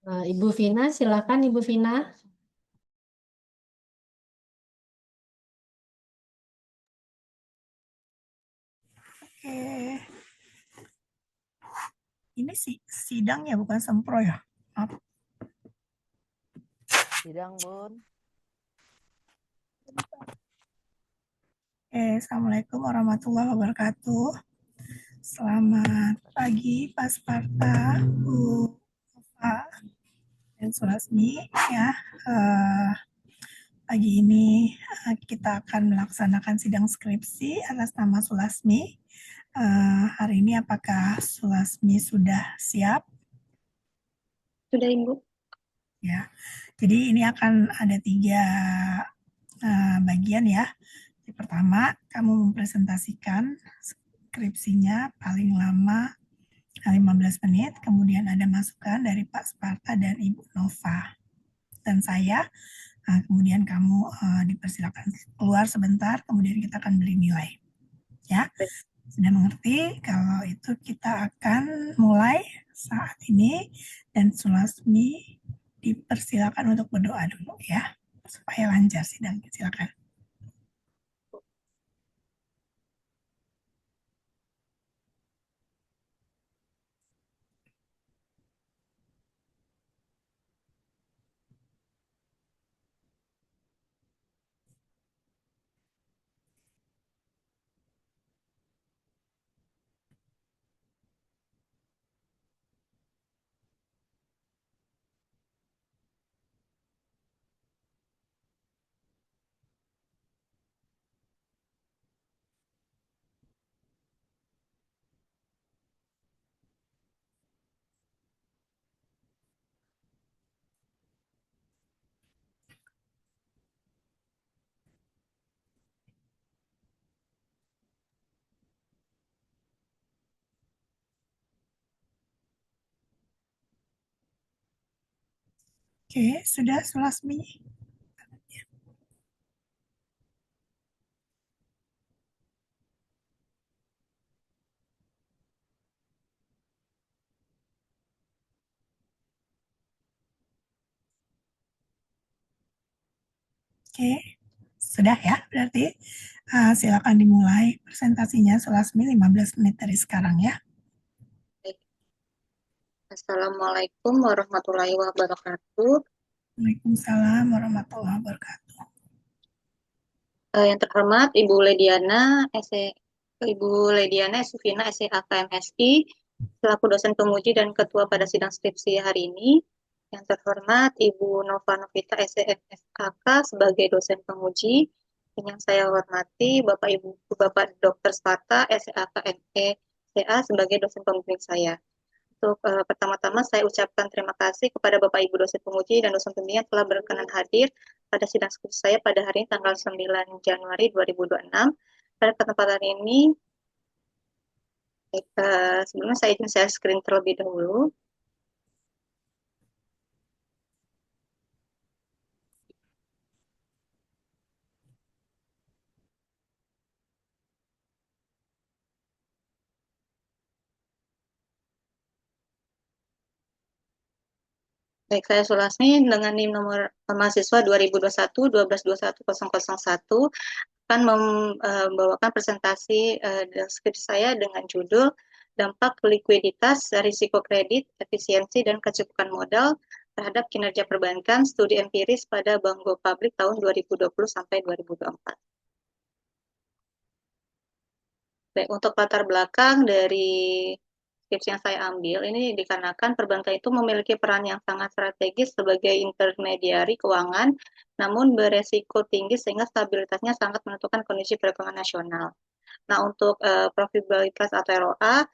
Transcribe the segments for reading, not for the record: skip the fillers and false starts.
Ibu Vina, silakan Ibu Vina. Oke, ini sidang ya, bukan sempro ya? Maaf. Sidang, Bun. Assalamualaikum warahmatullahi wabarakatuh. Selamat pagi, Pak Sparta, Bu Ova, dan Sulasmi. Ya, pagi ini kita akan melaksanakan sidang skripsi atas nama Sulasmi. Hari ini apakah Sulasmi sudah siap? Sudah, Ibu. Ya, jadi ini akan ada 3 bagian ya. Yang pertama, kamu mempresentasikan skripsinya paling lama 15 menit, kemudian ada masukan dari Pak Sparta dan Ibu Nova dan saya. Kemudian kamu dipersilakan keluar sebentar, kemudian kita akan beri nilai. Ya, sudah mengerti? Kalau itu kita akan mulai saat ini, dan Sulasmi dipersilakan untuk berdoa dulu ya, supaya lancar sidangnya. Silakan. Oke, sudah Sulasmi? Oke, sudah ya, berarti silakan dimulai presentasinya Sulasmi 15 menit dari sekarang ya. Assalamualaikum warahmatullahi wabarakatuh. Waalaikumsalam warahmatullahi wabarakatuh. Yang terhormat Ibu Lediana Sufina SEA KMSI selaku dosen penguji dan ketua pada sidang skripsi hari ini. Yang terhormat Ibu Nova Novita SEFSAK sebagai dosen penguji. Dan yang saya hormati Bapak Dr. Sparta SEA KME CA sebagai dosen pembimbing saya. Untuk pertama-tama saya ucapkan terima kasih kepada Bapak Ibu dosen penguji dan dosen pembimbing yang telah berkenan hadir pada sidang skripsi saya pada hari ini tanggal 9 Januari 2026. Pada kesempatan ini, sebelumnya saya izin share screen terlebih dahulu. Baik, saya Sulasmi dengan NIM nomor mahasiswa 2021-1221-001 akan membawakan presentasi skripsi saya dengan judul Dampak Likuiditas, Risiko Kredit, Efisiensi, dan Kecukupan Modal terhadap Kinerja Perbankan Studi Empiris pada Bank Go Public tahun 2020 sampai 2024. Baik, untuk latar belakang dari skripsi yang saya ambil, ini dikarenakan perbankan itu memiliki peran yang sangat strategis sebagai intermediari keuangan, namun beresiko tinggi sehingga stabilitasnya sangat menentukan kondisi perekonomian nasional. Nah, untuk profitabilitas atau ROA,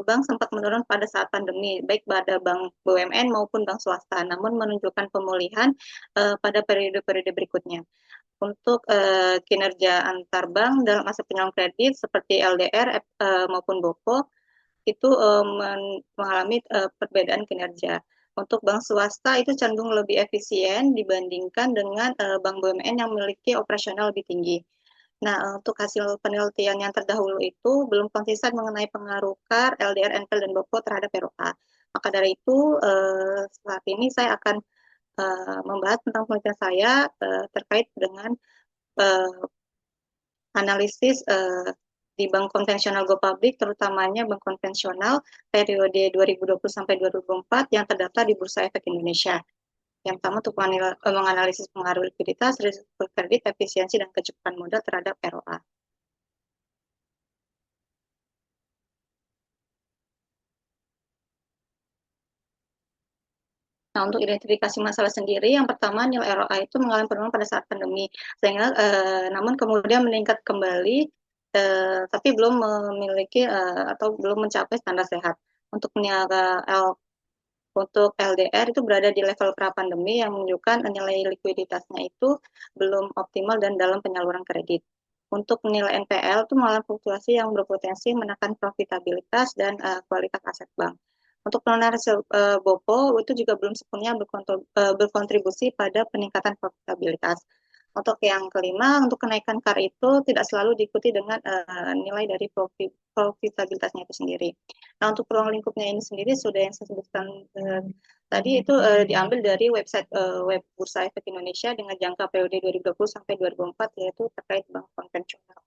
bank sempat menurun pada saat pandemi, baik pada bank BUMN maupun bank swasta, namun menunjukkan pemulihan pada periode-periode berikutnya. Untuk kinerja antar bank dalam aset penyaluran kredit seperti LDR maupun BOPO itu mengalami perbedaan kinerja. Untuk bank swasta itu cenderung lebih efisien dibandingkan dengan bank BUMN yang memiliki operasional lebih tinggi. Nah, untuk hasil penelitian yang terdahulu itu belum konsisten mengenai pengaruh KAR, LDR, NPL, dan BOPO terhadap ROA. Maka dari itu, saat ini saya akan membahas tentang penelitian saya terkait dengan analisis di bank konvensional Go Public, terutamanya bank konvensional periode 2020 sampai 2024 yang terdaftar di Bursa Efek Indonesia. Yang pertama untuk menganalisis pengaruh likuiditas, risiko kredit, efisiensi, dan kecukupan modal terhadap ROA. Nah, untuk identifikasi masalah sendiri, yang pertama nilai ROA itu mengalami penurunan pada saat pandemi, sehingga namun kemudian meningkat kembali, tapi belum memiliki atau belum mencapai standar sehat. Untuk untuk LDR itu berada di level pra-pandemi yang menunjukkan nilai likuiditasnya itu belum optimal dan dalam penyaluran kredit. Untuk nilai NPL itu mengalami fluktuasi yang berpotensi menekan profitabilitas dan kualitas aset bank. Untuk penurunan rasio BOPO itu juga belum sepenuhnya berkontribusi pada peningkatan profitabilitas. Untuk yang kelima, untuk kenaikan KAR itu tidak selalu diikuti dengan nilai dari profitabilitasnya itu sendiri. Nah, untuk peluang lingkupnya ini sendiri sudah yang saya sebutkan tadi itu diambil dari website web Bursa Efek Indonesia dengan jangka periode 2020 sampai 2024 yaitu terkait bank konvensional.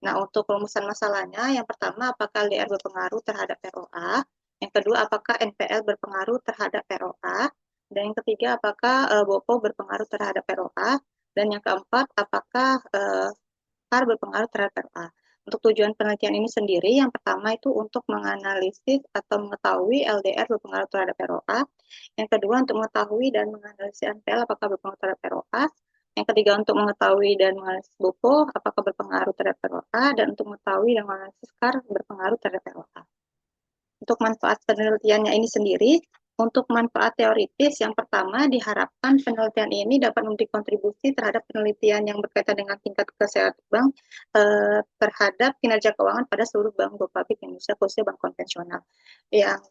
Nah, untuk perumusan masalahnya, yang pertama apakah LDR berpengaruh terhadap ROA, yang kedua apakah NPL berpengaruh terhadap ROA, dan yang ketiga apakah BOPO berpengaruh terhadap ROA, dan yang keempat apakah KAR berpengaruh terhadap ROA. Untuk tujuan penelitian ini sendiri, yang pertama itu untuk menganalisis atau mengetahui LDR berpengaruh terhadap ROA. Yang kedua untuk mengetahui dan menganalisis NPL apakah berpengaruh terhadap ROA. Yang ketiga untuk mengetahui dan menganalisis BOPO apakah berpengaruh terhadap ROA. Dan untuk mengetahui dan menganalisis KAR berpengaruh terhadap ROA. Untuk manfaat penelitiannya ini sendiri, untuk manfaat teoritis, yang pertama diharapkan penelitian ini dapat memberi kontribusi terhadap penelitian yang berkaitan dengan tingkat kesehatan bank terhadap kinerja keuangan pada seluruh bank Go Public Indonesia, khususnya bank konvensional. Yang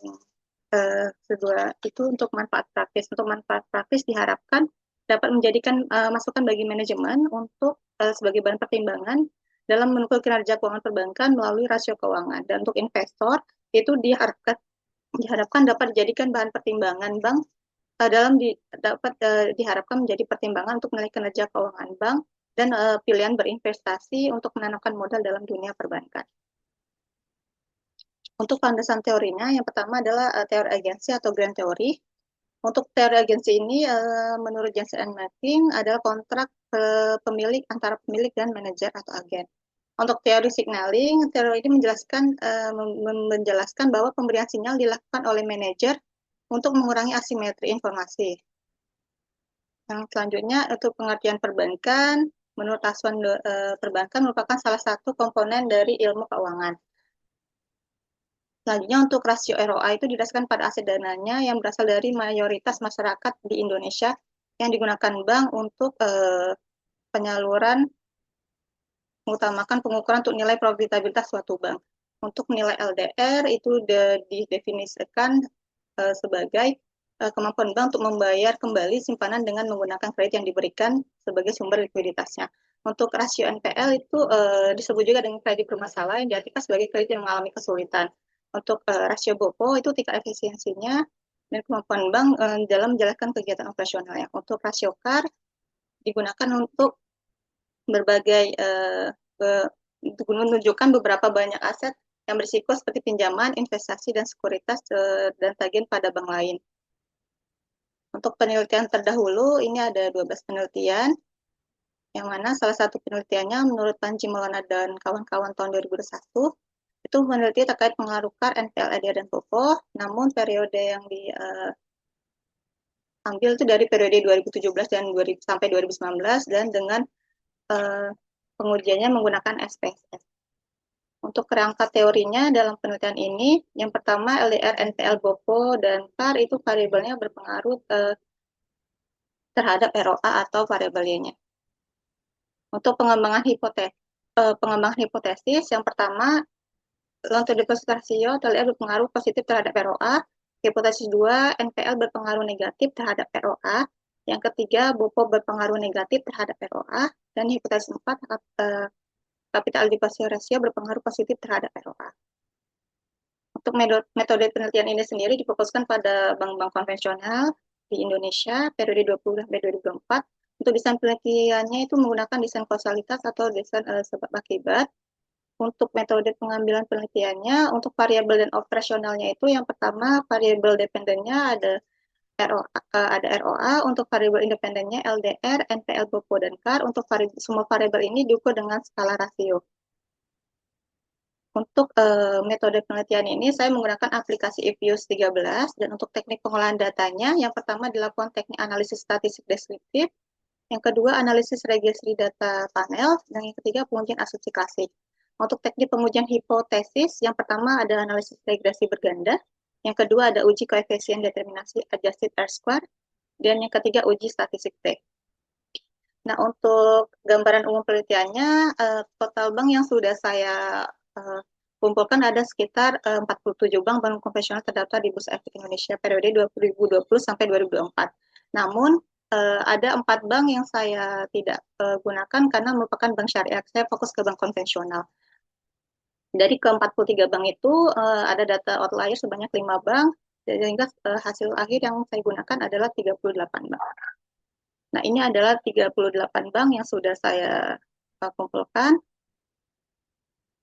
kedua itu untuk manfaat praktis. Untuk manfaat praktis diharapkan dapat menjadikan masukan bagi manajemen untuk sebagai bahan pertimbangan dalam mengukur kinerja keuangan perbankan melalui rasio keuangan. Dan untuk investor itu diharapkan dapat dijadikan bahan pertimbangan bank dapat diharapkan menjadi pertimbangan untuk menilai kinerja keuangan bank dan pilihan berinvestasi untuk menanamkan modal dalam dunia perbankan. Untuk landasan teorinya, yang pertama adalah teori agensi atau grand theory. Untuk teori agensi ini, menurut Jensen and Martin, adalah kontrak pemilik antara pemilik dan manajer atau agen. Untuk teori signaling, teori ini menjelaskan bahwa pemberian sinyal dilakukan oleh manajer untuk mengurangi asimetri informasi. Yang selanjutnya, untuk pengertian perbankan, menurut asuhan perbankan merupakan salah satu komponen dari ilmu keuangan. Selanjutnya, untuk rasio ROA itu didasarkan pada aset dananya yang berasal dari mayoritas masyarakat di Indonesia yang digunakan bank untuk penyaluran mengutamakan pengukuran untuk nilai profitabilitas suatu bank. Untuk nilai LDR itu didefinisikan sebagai kemampuan bank untuk membayar kembali simpanan dengan menggunakan kredit yang diberikan sebagai sumber likuiditasnya. Untuk rasio NPL itu disebut juga dengan kredit bermasalah yang diartikan sebagai kredit yang mengalami kesulitan. Untuk rasio BOPO itu tingkat efisiensinya dan kemampuan bank dalam menjalankan kegiatan operasionalnya. Untuk rasio KAR digunakan untuk berbagai menunjukkan beberapa banyak aset yang berisiko seperti pinjaman, investasi, dan sekuritas dan tagihan pada bank lain. Untuk penelitian terdahulu, ini ada 12 penelitian, yang mana salah satu penelitiannya menurut Panji Maulana dan kawan-kawan tahun 2021, itu meneliti terkait pengaruh KAR, NPL, LDR, dan BOPO, namun periode yang diambil itu dari periode 2017 dan sampai 2019, dan dengan pengujiannya menggunakan SPSS. Untuk kerangka teorinya dalam penelitian ini, yang pertama LDR, NPL, BOPO, dan KAR itu variabelnya berpengaruh terhadap ROA atau variabel Y-nya. Untuk pengembangan hipotesis, yang pertama loan to deposit ratio LDR berpengaruh positif terhadap ROA. Hipotesis 2, NPL berpengaruh negatif terhadap ROA. Yang ketiga, BOPO berpengaruh negatif terhadap ROA. Dan hipotesis 4, capital adequacy ratio berpengaruh positif terhadap ROA. Untuk metode penelitian ini sendiri difokuskan pada bank-bank konvensional di Indonesia periode 20 sampai 2024. Untuk desain penelitiannya itu menggunakan desain kausalitas atau desain sebab akibat. Untuk metode pengambilan penelitiannya, untuk variabel dan operasionalnya itu yang pertama variabel dependennya ada ROA, untuk variabel independennya LDR, NPL, BOPO, dan CAR. Untuk semua variabel ini diukur dengan skala rasio. Untuk metode penelitian ini saya menggunakan aplikasi Evius 13 dan untuk teknik pengolahan datanya yang pertama dilakukan teknik analisis statistik deskriptif, yang kedua analisis regresi data panel, dan yang ketiga pengujian asumsi klasik. Untuk teknik pengujian hipotesis yang pertama ada analisis regresi berganda, yang kedua ada uji koefisien determinasi adjusted R-square, dan yang ketiga uji statistik T. Nah, untuk gambaran umum penelitiannya, total bank yang sudah saya kumpulkan ada sekitar 47 bank konvensional terdaftar di Bursa Efek Indonesia periode 2020 sampai 2024. Namun, ada 4 bank yang saya tidak gunakan karena merupakan bank syariah. Saya fokus ke bank konvensional. Dari ke-43 bank itu ada data outlier sebanyak 5 bank, sehingga hasil akhir yang saya gunakan adalah 38 bank. Nah, ini adalah 38 bank yang sudah saya kumpulkan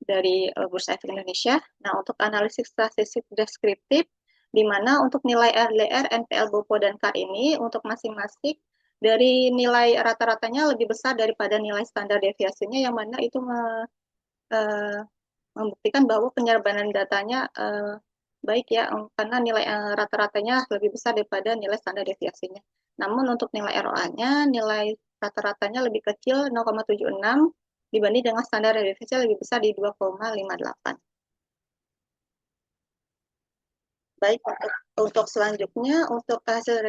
dari Bursa Efek Indonesia. Nah, untuk analisis statistik deskriptif, di mana untuk nilai LDR, NPL, BOPO, dan CAR ini untuk masing-masing dari nilai rata-ratanya lebih besar daripada nilai standar deviasinya, yang mana itu membuktikan bahwa penyerbanan datanya baik ya, karena nilai rata-ratanya lebih besar daripada nilai standar deviasinya. Namun untuk nilai ROA-nya, nilai rata-ratanya lebih kecil 0,76 dibanding dengan standar deviasi lebih besar di 2,58. Baik, untuk selanjutnya, untuk hasil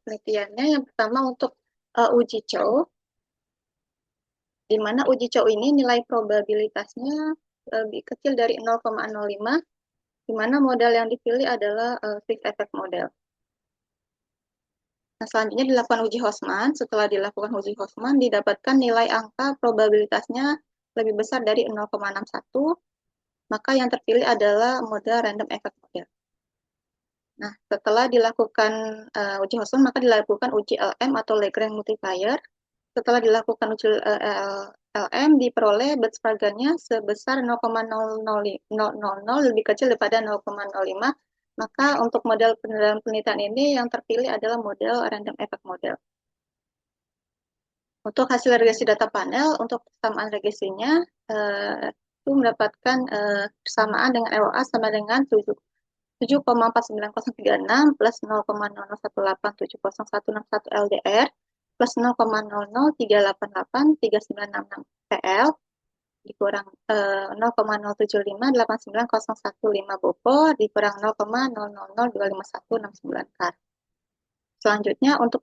penelitiannya, yang pertama untuk uji Chow, di mana uji Chow ini nilai probabilitasnya lebih kecil dari 0,05, di mana model yang dipilih adalah fixed effect model. Nah, selanjutnya dilakukan uji Hofmann. Setelah dilakukan uji Hofmann, didapatkan nilai angka probabilitasnya lebih besar dari 0,61, maka yang terpilih adalah model random effect model. Nah, setelah dilakukan uji Hofmann, maka dilakukan uji LM atau Lagrange multiplier. Setelah dilakukan uji LM, diperoleh Betspargannya sebesar 0,0000 lebih kecil daripada 0,05. Maka untuk model penelitian ini yang terpilih adalah model random effect model. Untuk hasil regresi data panel, untuk persamaan regresinya itu mendapatkan persamaan dengan ROA sama dengan 7,49036 plus 0,001870161 LDR plus 0,003883966 PL dikurang 0,075890115 BOPO dikurang 0,000255169 KAR. Selanjutnya untuk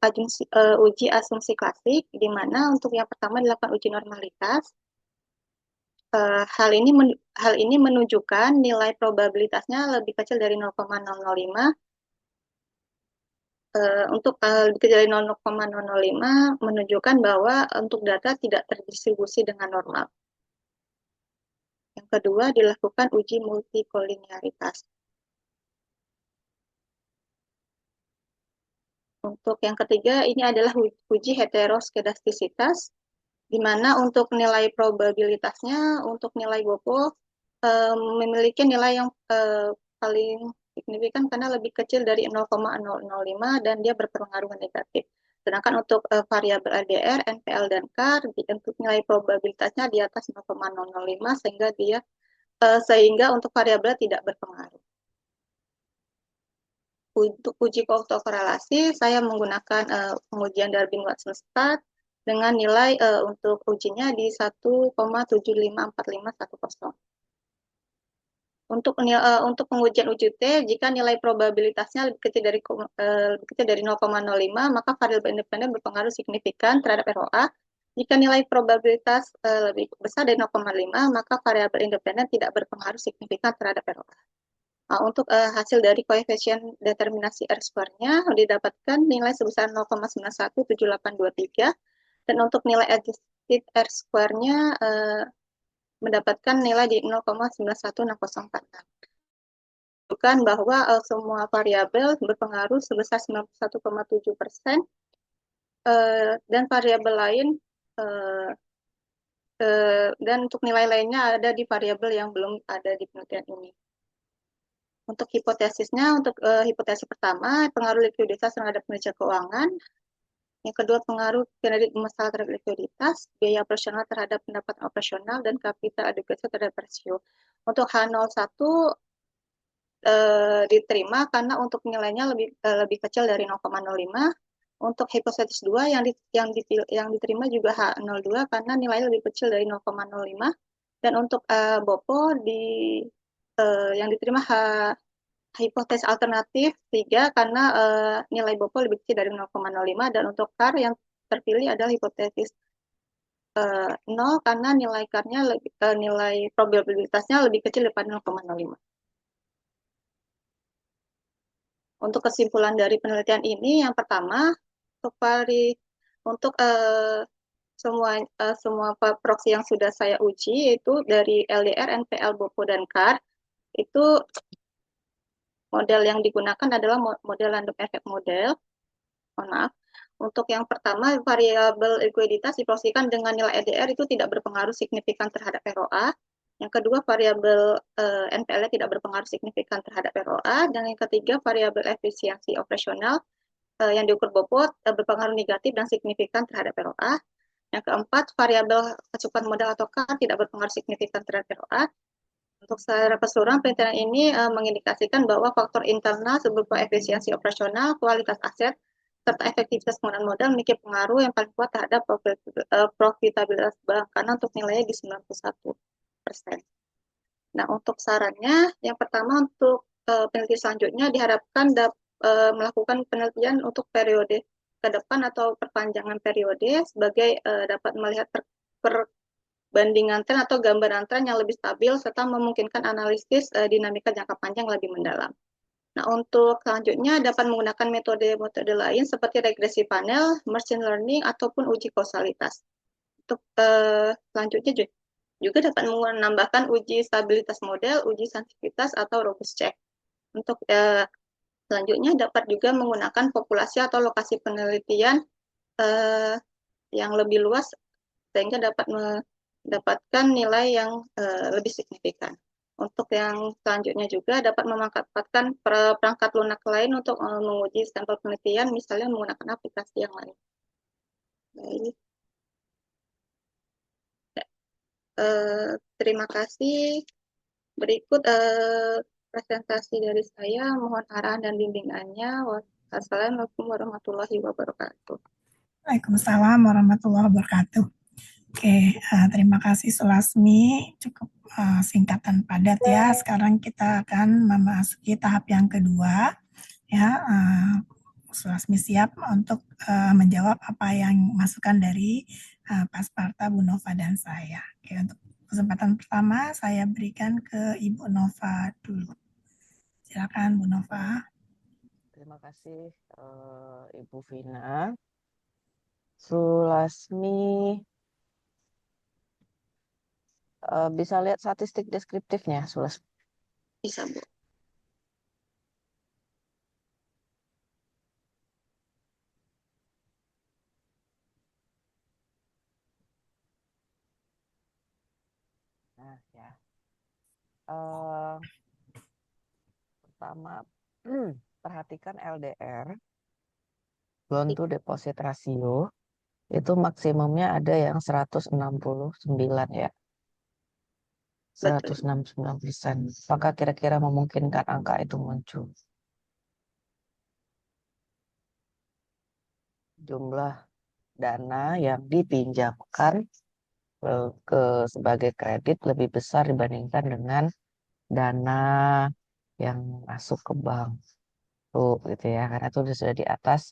uji asumsi klasik, di mana untuk yang pertama dilakukan uji normalitas. Hal ini menunjukkan nilai probabilitasnya lebih kecil dari 0,005. Untuk lebih kecil dari 0,005 menunjukkan bahwa untuk data tidak terdistribusi dengan normal. Yang kedua dilakukan uji multikolinearitas. Untuk yang ketiga ini adalah uji heteroskedastisitas, di mana untuk nilai probabilitasnya untuk nilai BOPO memiliki nilai yang paling signifikan karena lebih kecil dari 0,005 dan dia berpengaruh negatif. Sedangkan untuk variabel LDR, NPL, dan CAR untuk nilai probabilitasnya di atas 0,005 sehingga untuk variabel tidak berpengaruh. Untuk uji autokorelasi, saya menggunakan pengujian Darwin-Watson-Stat dengan nilai untuk ujinya di 1,754510. Untuk pengujian UJT, jika nilai probabilitasnya lebih kecil dari 0,05, maka variabel independen berpengaruh signifikan terhadap ROA. Jika nilai probabilitas lebih besar dari 0,5, maka variabel independen tidak berpengaruh signifikan terhadap ROA. Nah, untuk hasil dari koefisien determinasi R-square-nya didapatkan nilai sebesar 0,917823 dan untuk nilai adjusted R-square-nya mendapatkan nilai di 0,916046. menunjukkan bahwa semua variabel berpengaruh sebesar 91,7%, dan variabel lain dan untuk nilai lainnya ada di variabel yang belum ada di penelitian ini. Untuk hipotesisnya, untuk hipotesis pertama, pengaruh likuiditas terhadap kinerja keuangan. Yang kedua, pengaruh kredit masalah terhadap likuiditas, biaya operasional terhadap pendapatan operasional, dan capital adequacy terhadap rasio. Untuk H01 diterima karena untuk nilainya lebih kecil dari 0,05. Untuk hipotesis 2 yang diterima juga H02 karena nilainya lebih kecil dari 0,05. Dan untuk BOPO yang diterima hipotesis alternatif 3 karena nilai BOPO lebih kecil dari 0,05, dan untuk CAR yang terpilih adalah hipotesis 0 karena nilai CAR-nya nilai probabilitasnya lebih kecil daripada 0,05. Untuk kesimpulan dari penelitian ini, yang pertama, untuk semua proxy yang sudah saya uji, yaitu dari LDR, NPL, BOPO, dan CAR, itu model yang digunakan adalah model random effect model. Mohon maaf. Untuk yang pertama, variabel likuiditas diproyeksikan dengan nilai LDR itu tidak berpengaruh signifikan terhadap ROA. Yang kedua, variabel NPL tidak berpengaruh signifikan terhadap ROA. Dan yang ketiga, variabel efisiensi operasional yang diukur BOPO berpengaruh negatif dan signifikan terhadap ROA. Yang keempat, variabel kecukupan modal atau CAR tidak berpengaruh signifikan terhadap ROA. Untuk secara keseluruhan, penelitian ini mengindikasikan bahwa faktor internal berupa efisiensi operasional, kualitas aset, serta efektivitas penggunaan modal memiliki pengaruh yang paling kuat terhadap profitabilitas bank, karena untuk nilainya di 91%. Nah, untuk sarannya, yang pertama untuk penelitian selanjutnya diharapkan melakukan penelitian untuk periode ke depan atau perpanjangan periode sebagai dapat melihat perbandingan tren atau gambaran tren yang lebih stabil serta memungkinkan analisis dinamika jangka panjang lebih mendalam. Nah, untuk selanjutnya dapat menggunakan metode-metode lain seperti regresi panel, machine learning, ataupun uji kausalitas. Untuk selanjutnya juga dapat menambahkan uji stabilitas model, uji sensitivitas, atau robust check. Untuk selanjutnya dapat juga menggunakan populasi atau lokasi penelitian yang lebih luas sehingga dapat mendapatkan nilai yang lebih signifikan. Untuk yang selanjutnya juga dapat memanfaatkan perangkat lunak lain untuk menguji sampel penelitian, misalnya menggunakan aplikasi yang lain. Baik. Terima kasih. Berikut presentasi dari saya. Mohon arahan dan bimbingannya. Wassalamualaikum warahmatullahi wabarakatuh. Waalaikumsalam warahmatullahi wabarakatuh. Oke, terima kasih Sulasmi. Cukup singkat dan padat ya. Sekarang kita akan memasuki tahap yang kedua. Ya, Sulasmi siap untuk menjawab apa yang masukan dari Pasparta, Bu Nova, dan saya. Oke, untuk kesempatan pertama saya berikan ke Ibu Nova dulu. Silakan Bu Nova. Terima kasih Ibu Vina. Sulasmi bisa lihat statistik deskriptifnya, Sulasmi. Bisa, Bu. Nah, ya. Pertama, perhatikan LDR, loan to deposit ratio, itu maksimumnya ada yang 169 ya. 169%. Apakah kira-kira memungkinkan angka itu muncul? Jumlah dana yang dipinjamkan sebagai kredit lebih besar dibandingkan dengan dana yang masuk ke bank. Tuh, gitu ya. Karena itu sudah di atas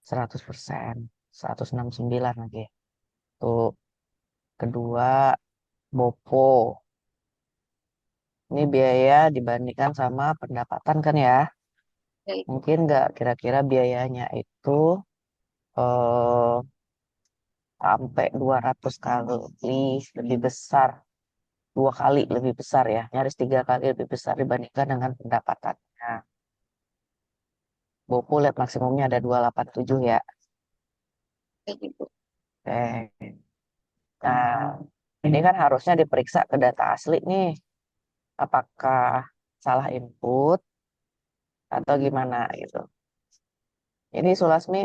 100%. 169 lagi. Tuh. Kedua, BOPO. Ini biaya dibandingkan sama pendapatan kan ya. Baik. Mungkin nggak kira-kira biayanya itu sampai 200 kali lebih besar 2 kali lebih besar ya, nyaris 3 kali lebih besar dibandingkan dengan pendapatannya. Bopo lihat maksimumnya ada 287 ya. Kayak gitu. Oke. Nah, ini kan harusnya diperiksa ke data asli nih. Apakah salah input atau gimana gitu. Ini Sulasmi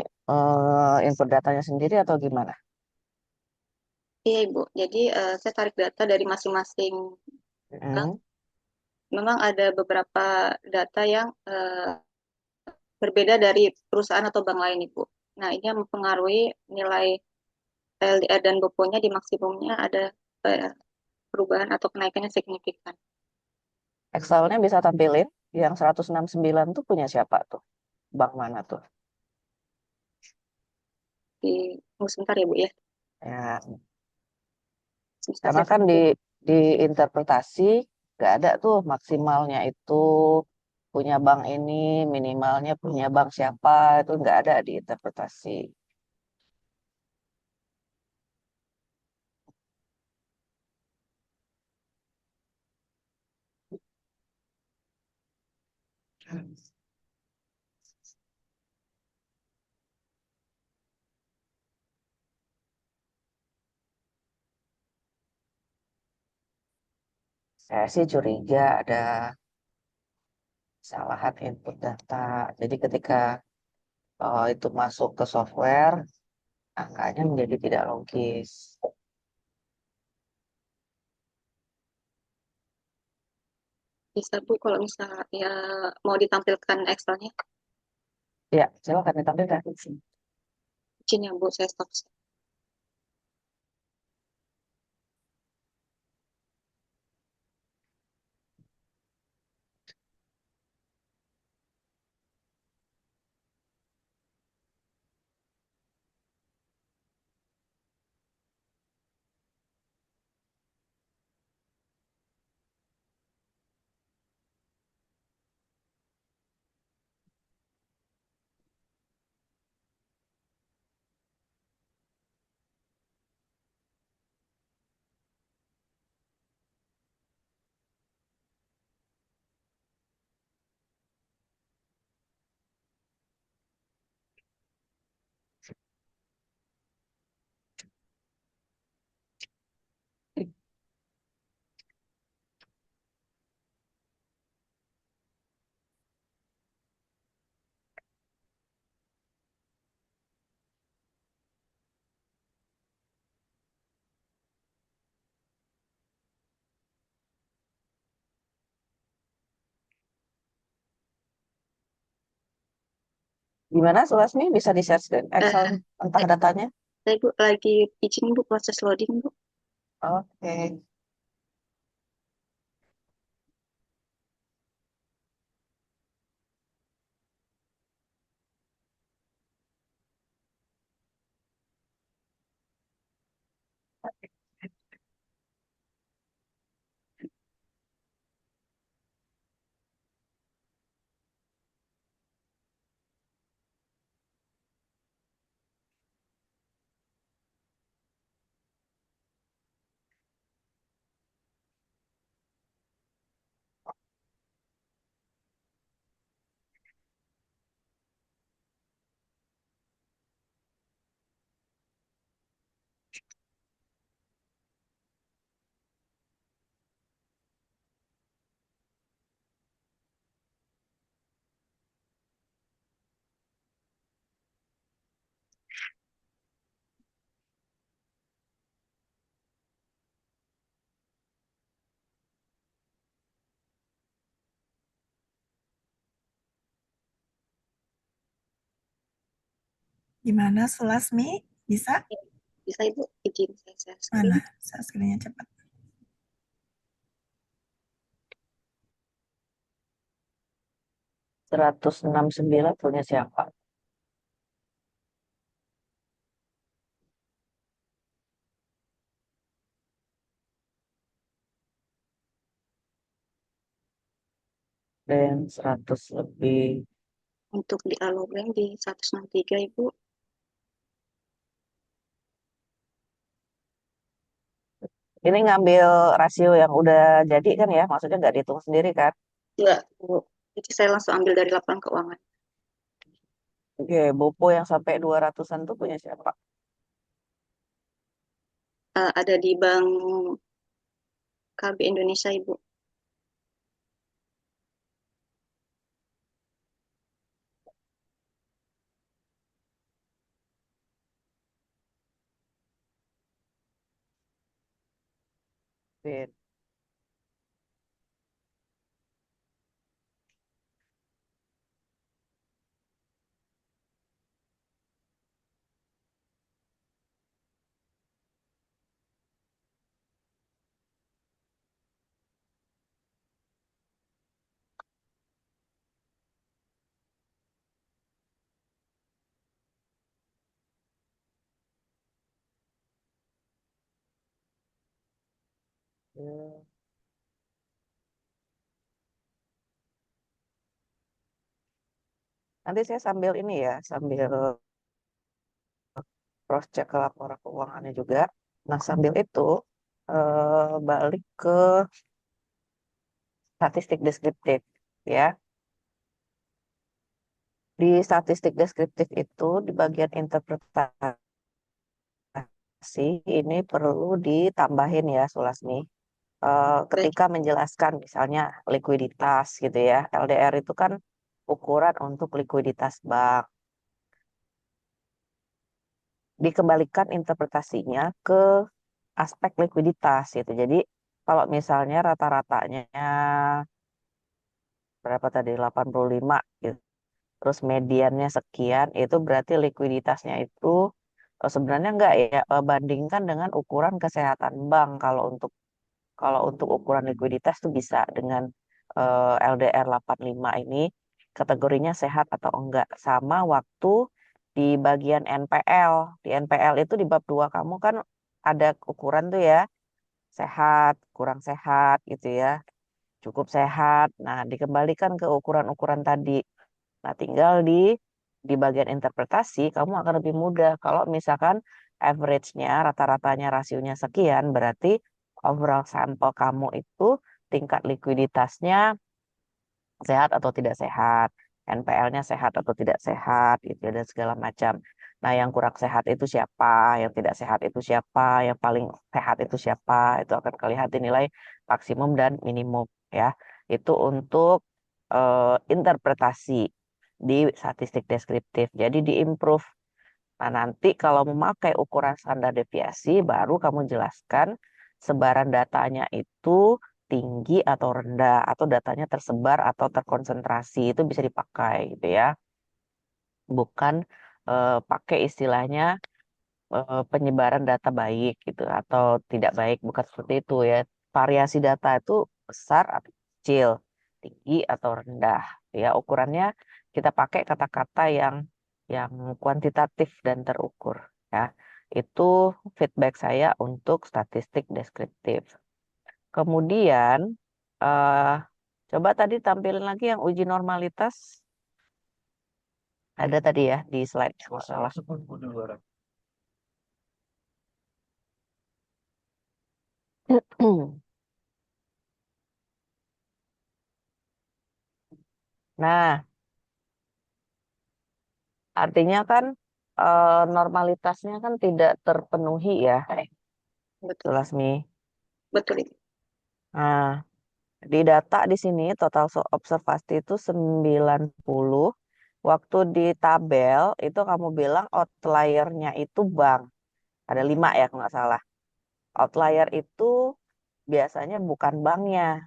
input datanya sendiri atau gimana? Iya, Ibu. Jadi saya tarik data dari masing-masing bank. Mm. Memang ada beberapa data yang berbeda dari perusahaan atau bank lain, Ibu. Nah, ini yang mempengaruhi nilai LDR dan BOPO-nya di maksimumnya ada perubahan atau kenaikannya signifikan. Excelnya bisa tampilin yang 169 tuh punya siapa tuh? Bank mana tuh? Tunggu sebentar ya, Bu ya. Ya, Bisa karena saya kan di interpretasi nggak ada tuh maksimalnya itu punya bank ini, minimalnya punya bank siapa, itu nggak ada di interpretasi. Saya sih curiga ada kesalahan input data. Jadi ketika itu masuk ke software, angkanya menjadi tidak logis. bisa, Bu, kalau misalnya ya mau ditampilkan Excel-nya. Ya, silakan ditampilkan. Izin ya, Bu, saya stop. Gimana, Sulasmi? Bisa di-search di Excel Eh, entah datanya? saya, Bu, lagi izin, Bu, proses loading, Bu. Oke. Gimana Sulasmi? Bisa? Bisa, Ibu, izin saya share screen. Mana? Share screen-nya cepat. 169 punya siapa? Dan 100 lebih. Untuk di Alobank di 163, Ibu. Ini ngambil rasio yang udah jadi kan ya, maksudnya nggak dihitung sendiri kan? Enggak, Bu. Jadi saya langsung ambil dari laporan keuangan. Oke, Bopo yang sampai 200-an tuh punya siapa? Ada di Bank KB Indonesia, Ibu. Fit. Ya. Nanti saya sambil ini ya, sambil cross check ke laporan keuangannya juga. Nah, sambil itu balik ke statistik deskriptif ya. Di statistik deskriptif itu di bagian interpretasi ini perlu ditambahin ya, Sulasmi. Baik. Ketika menjelaskan misalnya likuiditas gitu ya. LDR itu kan ukuran untuk likuiditas bank. Dikembalikan interpretasinya ke aspek likuiditas gitu. Jadi kalau misalnya rata-ratanya berapa tadi 85 gitu. Terus mediannya sekian, itu berarti likuiditasnya itu sebenarnya enggak ya, bandingkan dengan ukuran kesehatan bank. Kalau untuk ukuran likuiditas tuh bisa dengan LDR 85 ini kategorinya sehat atau enggak. Sama waktu di bagian NPL. Di NPL itu di bab 2 kamu kan ada ukuran tuh ya, sehat, kurang sehat gitu ya, cukup sehat. Nah, dikembalikan ke ukuran-ukuran tadi. Nah, tinggal di bagian interpretasi kamu akan lebih mudah. Kalau misalkan average-nya, rata-ratanya rasionya sekian, berarti overall sampel kamu itu tingkat likuiditasnya sehat atau tidak sehat, NPL-nya sehat atau tidak sehat, gitu ya, dan segala macam. Nah, yang kurang sehat itu siapa, yang tidak sehat itu siapa, yang paling sehat itu siapa, itu akan kelihatan nilai maksimum dan minimum ya. Itu untuk interpretasi di statistik deskriptif. Jadi diimprove. Nah, nanti kalau memakai ukuran standar deviasi, baru kamu jelaskan sebaran datanya itu tinggi atau rendah, atau datanya tersebar atau terkonsentrasi, itu bisa dipakai gitu ya. Bukan pakai istilahnya penyebaran data baik gitu, atau tidak baik, bukan seperti itu ya. Variasi data itu besar atau kecil, tinggi atau rendah. Ya, ukurannya kita pakai kata-kata yang kuantitatif dan terukur ya. Itu feedback saya untuk statistik deskriptif. Kemudian eh coba tadi tampilin lagi yang uji normalitas. Ada tadi ya di slide kalau salah. Nah, artinya kan normalitasnya kan tidak terpenuhi ya, Betul. Sulasmi. Betul itu. Nah, di data di sini total observasi itu 90. Waktu di tabel itu kamu bilang outliernya itu bank. Ada 5 ya kalau nggak salah. Outlier itu biasanya bukan banknya.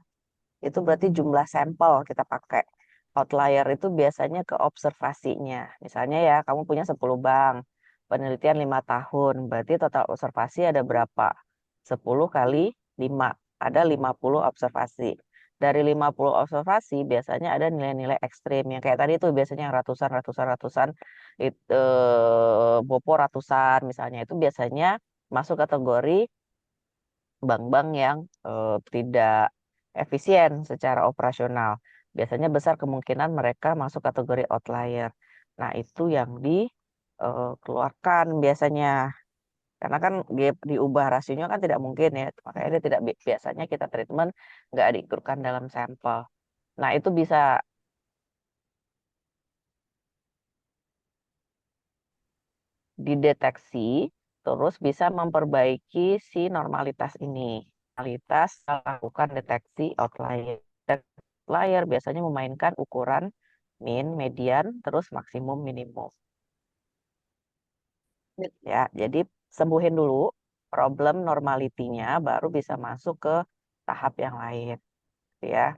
Itu berarti jumlah sampel kita pakai. Outlier itu biasanya ke observasinya. Misalnya ya, kamu punya 10 bank, penelitian 5 tahun, berarti total observasi ada berapa? 10 kali 5, ada 50 observasi. Dari 50 observasi biasanya ada nilai-nilai ekstrim. Yang kayak tadi itu biasanya yang ratusan, ratusan, ratusan, itu Bopo ratusan misalnya. Itu biasanya masuk kategori bank-bank yang tidak efisien secara operasional. Biasanya besar kemungkinan mereka masuk kategori outlier. Nah, itu yang dikeluarkan biasanya. Karena kan diubah rasionya kan tidak mungkin ya. Makanya dia tidak biasanya kita treatment nggak diikutkan dalam sampel. Nah, itu bisa dideteksi, terus bisa memperbaiki si normalitas ini. Normalitas lakukan deteksi outlier. Outlier biasanya memainkan ukuran min, median, terus maksimum, minimum. Ya, jadi sembuhin dulu problem normality-nya, baru bisa masuk ke tahap yang lain, ya.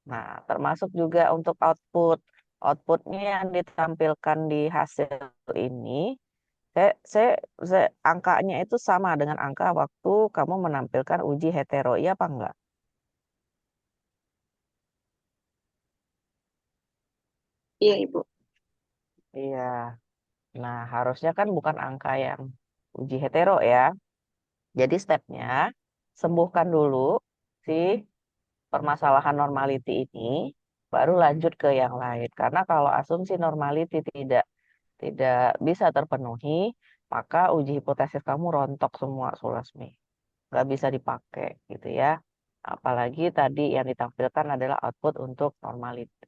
Nah, termasuk juga untuk output. Outputnya yang ditampilkan di hasil ini, saya, angkanya itu sama dengan angka waktu kamu menampilkan uji hetero, iya apa enggak? Iya, Ibu. Iya. Nah, harusnya kan bukan angka yang uji hetero ya. Jadi stepnya, sembuhkan dulu si permasalahan normality ini, baru lanjut ke yang lain. Karena kalau asumsi normality tidak bisa terpenuhi, maka uji hipotesis kamu rontok semua, Sulasmi. Nggak bisa dipakai gitu ya. Apalagi tadi yang ditampilkan adalah output untuk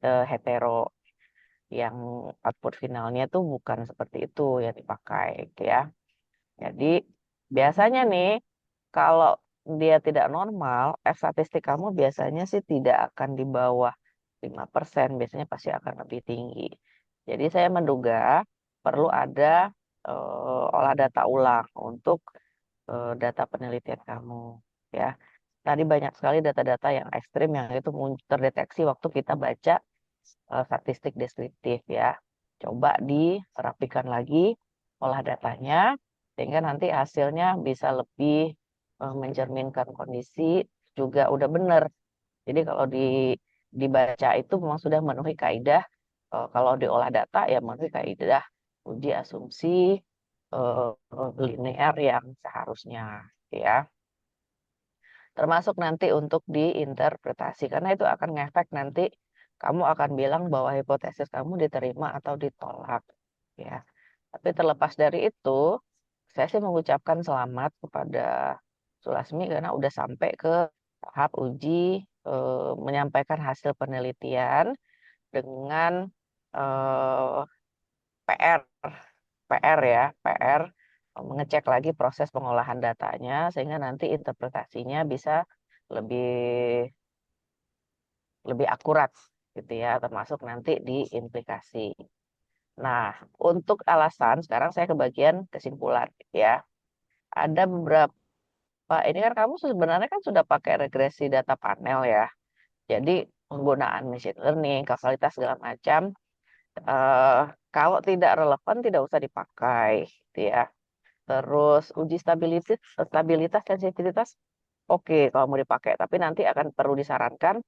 hetero, yang output finalnya tuh bukan seperti itu yang dipakai gitu ya. Jadi biasanya nih kalau dia tidak normal, F statistik kamu biasanya sih tidak akan di bawah 5%, biasanya pasti akan lebih tinggi. Jadi saya menduga perlu ada olah data ulang untuk data penelitian kamu, ya. Tadi banyak sekali data-data yang ekstrim yang itu terdeteksi waktu kita baca statistik deskriptif, ya. Coba dirapikan lagi olah datanya sehingga nanti hasilnya bisa lebih mencerminkan kondisi, juga udah benar. Jadi kalau dibaca itu memang sudah memenuhi kaidah, kalau diolah data ya memenuhi kaidah uji asumsi linear yang seharusnya, ya. Termasuk nanti untuk diinterpretasi, karena itu akan ngefek nanti kamu akan bilang bahwa hipotesis kamu diterima atau ditolak, ya. Tapi terlepas dari itu, saya sih mengucapkan selamat kepada Sulasmi karena udah sampai ke tahap uji, menyampaikan hasil penelitian dengan eh, PR, ya, PR mengecek lagi proses pengolahan datanya sehingga nanti interpretasinya bisa lebih lebih akurat gitu ya, termasuk nanti di implikasi. Nah, untuk alasan sekarang saya ke bagian kesimpulan ya. Ada beberapa, ini kan kamu sebenarnya kan sudah pakai regresi data panel ya. Jadi penggunaan machine learning, kausalitas segala macam, eh, kalau tidak relevan tidak usah dipakai, gitu ya. Terus uji stabilitas, sensitivitas, oke kalau mau dipakai, tapi nanti akan perlu disarankan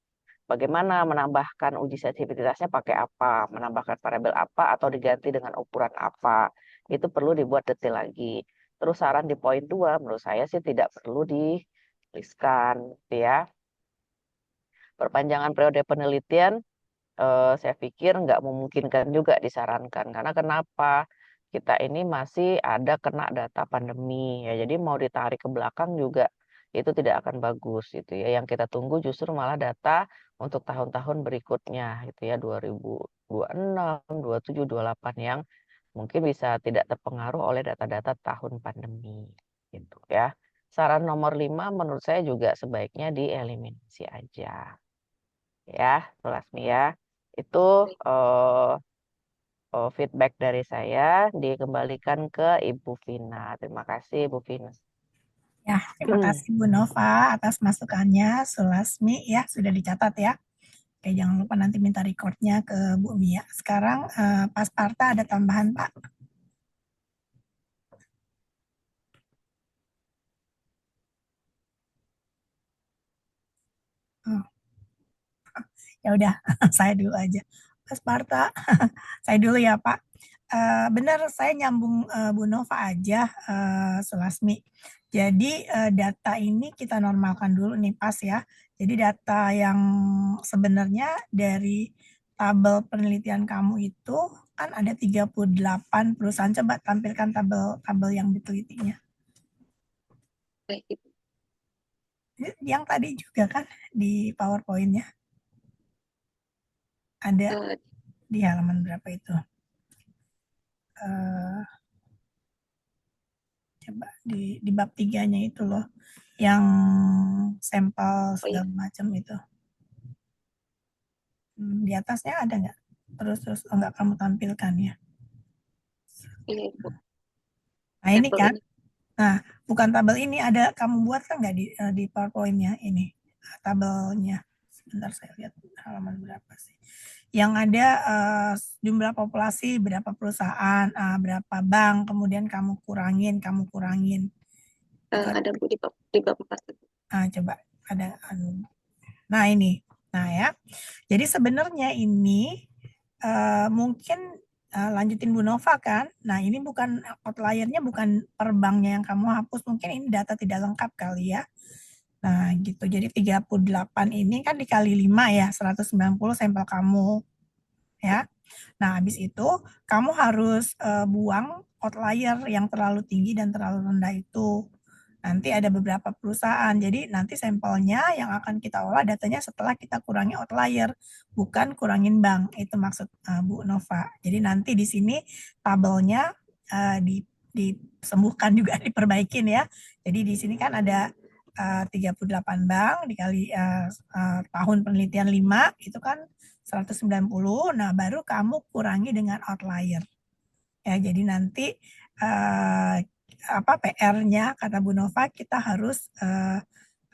bagaimana menambahkan uji sensitivitasnya, pakai apa, menambahkan variabel apa, atau diganti dengan ukuran apa. Itu perlu dibuat detail lagi. Terus saran di poin 2, menurut saya sih tidak perlu dituliskan, gitu ya. Perpanjangan periode penelitian, saya pikir nggak memungkinkan juga disarankan. Karena kenapa? Kita ini masih ada kena data pandemi, ya. Jadi mau ditarik ke belakang juga itu tidak akan bagus gitu ya. Yang kita tunggu justru malah data untuk tahun-tahun berikutnya gitu ya, 2026, 27, 28 yang mungkin bisa tidak terpengaruh oleh data-data tahun pandemi gitu ya. Saran nomor 5 menurut saya juga sebaiknya dieliminasi aja. Ya, Lasmi ya. Itu feedback dari saya, dikembalikan ke Ibu Vina. Terima kasih, Ibu Vina. Ya, terima kasih Bu Nova atas masukannya. Sulasmi ya, sudah dicatat ya. Oke, jangan lupa nanti minta recordnya ke Bu Mia. Sekarang Pak Sparta ada tambahan Pak? Oh, ya udah, saya dulu aja. Pak Sparta, saya dulu ya Pak. Benar, saya nyambung Bu Nova aja, Sulasmi. Jadi data ini kita normalkan dulu nih pas ya. Jadi data yang sebenarnya dari tabel penelitian kamu itu kan ada 38 perusahaan. Coba tampilkan tabel yang ditelitinya. Kayak gitu. Yang tadi juga kan di PowerPoint-nya ada Eh, di halaman berapa itu? Eh, coba di bab 3-nya itu loh, yang sampel oh iya, segala macam itu. Di atasnya ada nggak? Terus enggak kamu tampilkan ya? iya Ibu. Nah ini Sampel kan, ini. nah bukan tabel ini, ada kamu buat kan nggak di PowerPoint-nya ini tabelnya? Sebentar saya lihat halaman berapa sih? Yang ada jumlah populasi, berapa perusahaan, berapa bank, kemudian kamu kurangin. Itu Ada Bu di bab 4. coba ada nah ini. Nah ya. Jadi sebenarnya ini mungkin lanjutin Bu Nova kan. Nah, ini bukan outlier-nya, bukan per banknya yang kamu hapus, mungkin ini data tidak lengkap kali ya. Nah, gitu. Jadi 38 ini kan dikali 5 ya, 190 sampel kamu ya. Nah, habis itu kamu harus buang outlier yang terlalu tinggi dan terlalu rendah itu. Nanti ada beberapa perusahaan. Jadi nanti sampelnya yang akan kita olah datanya setelah kita kurangi outlier, bukan kurangin bank. Itu maksud Bu Nova. Jadi nanti di sini tabelnya disembuhkan juga, diperbaikin ya. Jadi di sini kan ada 38 bank dikali tahun penelitian 5 itu kan 190. Nah, baru kamu kurangi dengan outlier. Ya, jadi nanti PR-nya kata Bu Nova kita harus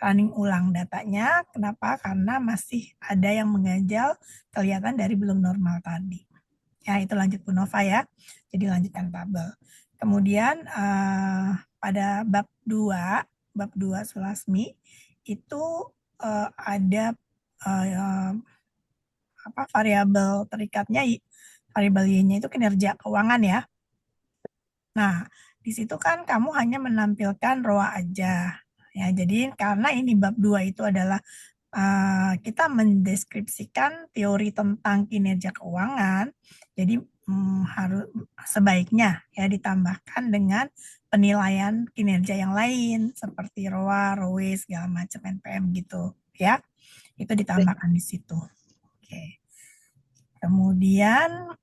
running ulang datanya. Kenapa? Karena masih ada yang mengganjal kelihatan dari belum normal tadi. Ya, itu lanjut Bu Nova ya. Jadi lanjutkan tabel. Kemudian pada bab 2 Sulasmi itu ada variabel terikatnya, variabel Y-nya itu kinerja keuangan ya. Nah, di situ kan kamu hanya menampilkan ROA aja. Ya, jadi karena ini bab 2 itu adalah kita mendeskripsikan teori tentang kinerja keuangan, jadi harus sebaiknya ya ditambahkan dengan penilaian kinerja yang lain seperti ROA, ROE segala macam NPM gitu ya. Itu ditambahkan di situ. Oke. Kemudian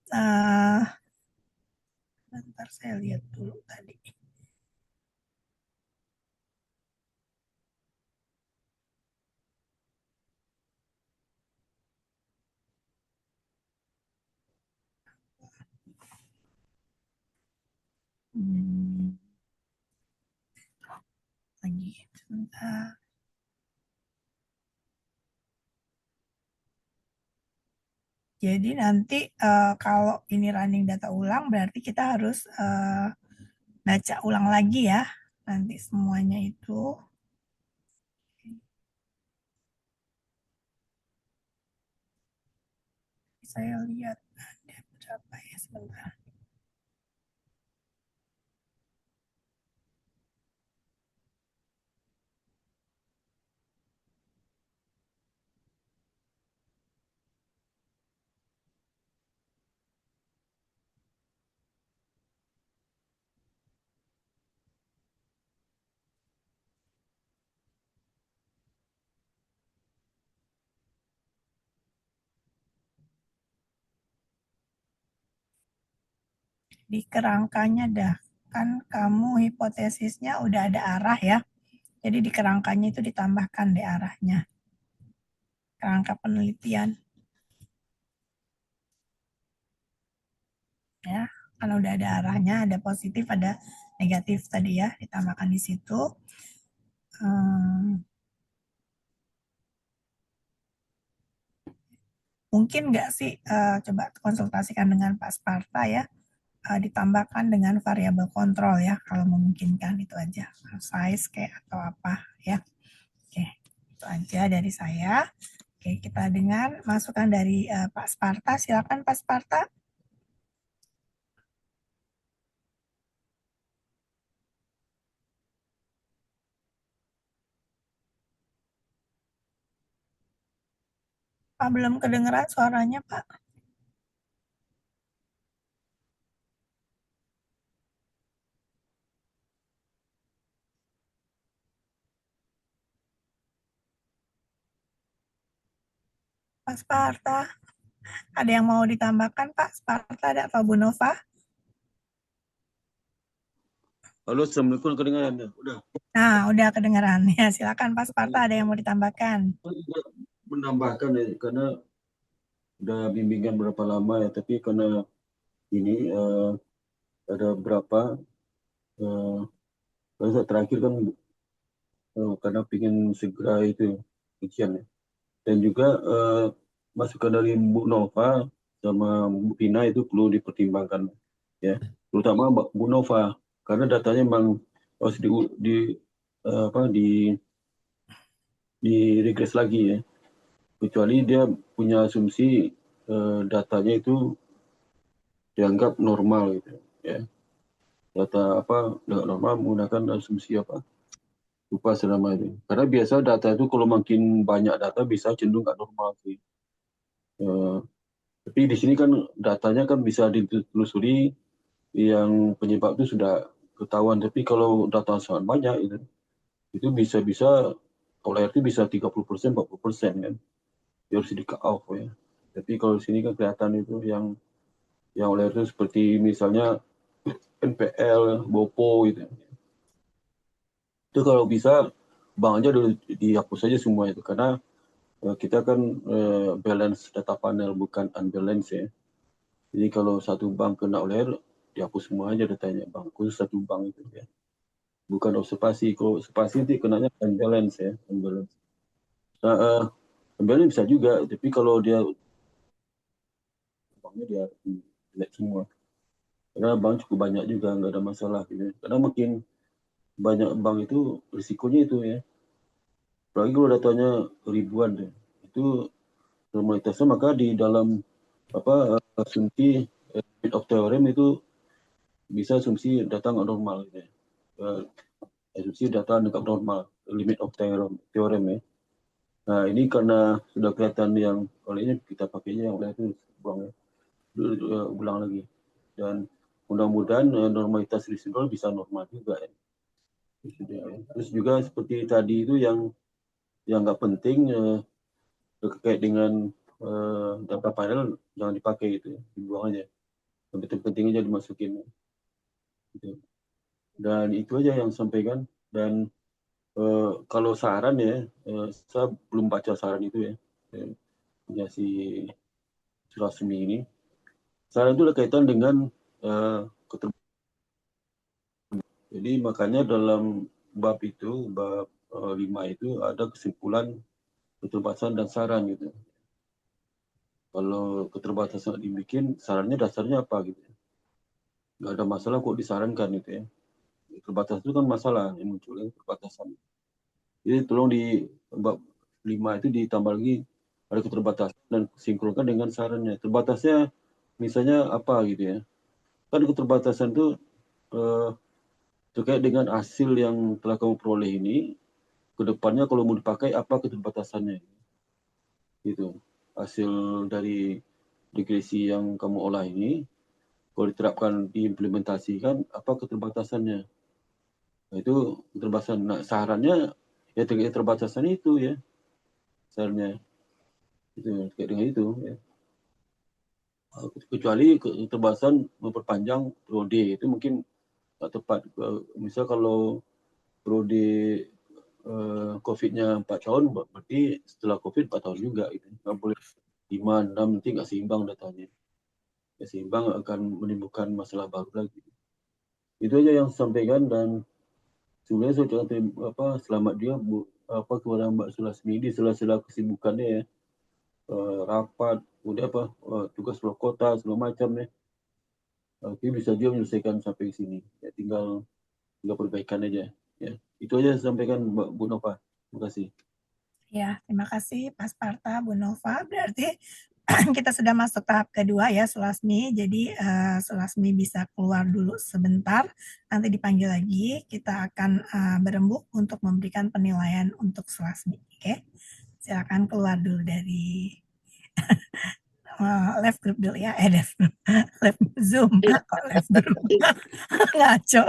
bentar saya lihat dulu tadi. Lagi sebentar. Jadi nanti kalau ini running data ulang berarti kita harus baca ulang lagi ya. Nanti semuanya itu. Saya lihat ada berapa ya sebentar. Di kerangkanya dah. Kan kamu hipotesisnya udah ada arah ya. Jadi di kerangkanya itu ditambahkan deh arahnya. Kerangka penelitian. Ya, kan udah ada arahnya, ada positif, ada negatif tadi ya, ditambahkan di situ. Mungkin nggak sih, coba konsultasikan dengan Pak Sparta ya, ditambahkan dengan variabel kontrol ya, kalau memungkinkan itu aja, size kayak atau apa ya. Oke, itu aja dari saya. Oke, kita dengar masukan dari Pak Sparta. Silakan Pak Sparta. Pak, belum kedengeran suaranya Pak. Pak Sparta. Ada yang mau ditambahkan Pak Sparta atau Bu Nova? Halo, Assalamualaikum, kedengaran ya? Udah. Nah, udah kedengaran. Ya, silakan Pak Sparta, ada yang mau ditambahkan? Menambahkan ya, karena udah bimbingan berapa lama ya, tapi karena ini ada berapa terakhir kan karena ingin segera itu ujian ya. Dan juga masukan dari Bu Nova sama Bu Pina itu perlu dipertimbangkan ya, terutama Bu Nova karena datanya memang harus di regres lagi ya, kecuali dia punya asumsi datanya itu dianggap normal gitu ya, data normal menggunakan asumsi lupa selama itu, karena biasa data itu kalau makin banyak data bisa cenderung nggak normal sih. Tapi di sini kan datanya kan bisa ditelusuri, yang penyebab itu sudah ketahuan. Tapi kalau data sangat banyak itu bisa OLR itu bisa 30%, 40% kan. Dia harus di cut off ya. Tapi kalau di sini kan kelihatan itu yang OLR itu seperti misalnya NPL, BOPO gitu. Itu kalau bisa bank aja dulu dihapus saja semua itu, karena kita kan balance data panel bukan unbalance ya. Jadi kalau satu bank kena OLR dihapus semua aja datanya bank, khusus satu bank itu ya. Bukan observasi. Kalau observasi nanti kenanya unbalance ya, unbalance. Nah, unbalance bisa juga, tapi kalau dia banknya dia delete semua. Karena bank cukup banyak juga, nggak ada masalah gitu. Karena makin banyak bank itu risikonya itu ya. Apalagi kalau datanya ribuan deh. Itu normalitasnya, maka di dalam asumsi limit of theorem itu bisa asumsi data nggak normal gitu ya. Asumsi data nggak normal, limit of theorem ya. Nah ini karena sudah kelihatan yang olehnya kita pakainya yang oleh itu buang ya. Ulang lagi. Dan mudah-mudahan normalitas residual bisa normal juga ya. Terus juga seperti tadi itu yang nggak penting terkait dengan data panel jangan dipakai itu ya, dibuang aja. Yang penting aja dimasukin. Gitu. Dan itu aja yang sampaikan. Dan kalau saran ya, saya belum baca saran itu ya, punya si Sulasmi ini. Saran itu berkaitan dengan keterbatasan. Jadi makanya dalam bab itu, bab 5 itu ada kesimpulan keterbatasan dan saran gitu. Kalau keterbatasan dibikin, sarannya dasarnya apa gitu. Nggak ada masalah kok disarankan gitu ya. Keterbatasan itu kan masalah yang muncul ya, keterbatasan. Jadi tolong di bab 5 itu ditambah lagi ada keterbatasan dan sinkronkan dengan sarannya. Terbatasnya misalnya apa gitu ya. Kan keterbatasan itu terkait dengan hasil yang telah kamu peroleh ini, kedepannya kalau mau dipakai apa keterbatasannya. Gitu. Hasil dari regresi yang kamu olah ini, kalau diterapkan, diimplementasikan, apa keterbatasannya. Nah, itu keterbatasan. Nah, sarannya ya terkait keterbatasan itu ya. Sarannya. Itu terkait dengan itu ya. Kecuali keterbatasan memperpanjang periode itu mungkin tak tepat. Misal kalau periode COVID-nya 4 tahun, berarti setelah COVID 4 tahun juga. Gitu. Nggak boleh 5, 6, nanti nggak seimbang datanya. Nggak seimbang akan menimbulkan masalah baru lagi. Itu aja yang saya sampaikan, dan sebenarnya saya ucapkan selamat dia kepada Mbak Sulasmi di sela-sela kesibukannya ya. Rapat, udah tugas luar kota, segala macam ya. Oke, bisa dia menyelesaikan sampai sini. Ya, tinggal perbaikan aja. Ya, itu aja saya sampaikan Mbak Bu Nova. Terima kasih. Ya, terima kasih Pak Sparta, Bu Nova. Berarti kita sudah masuk tahap kedua ya, Sulasmi. Jadi Sulasmi bisa keluar dulu sebentar. Nanti dipanggil lagi. Kita akan berembuk untuk memberikan penilaian untuk Sulasmi. Oke, silakan keluar dulu dari live group dulu ya. Live Zoom. Kok live group? Ngaco.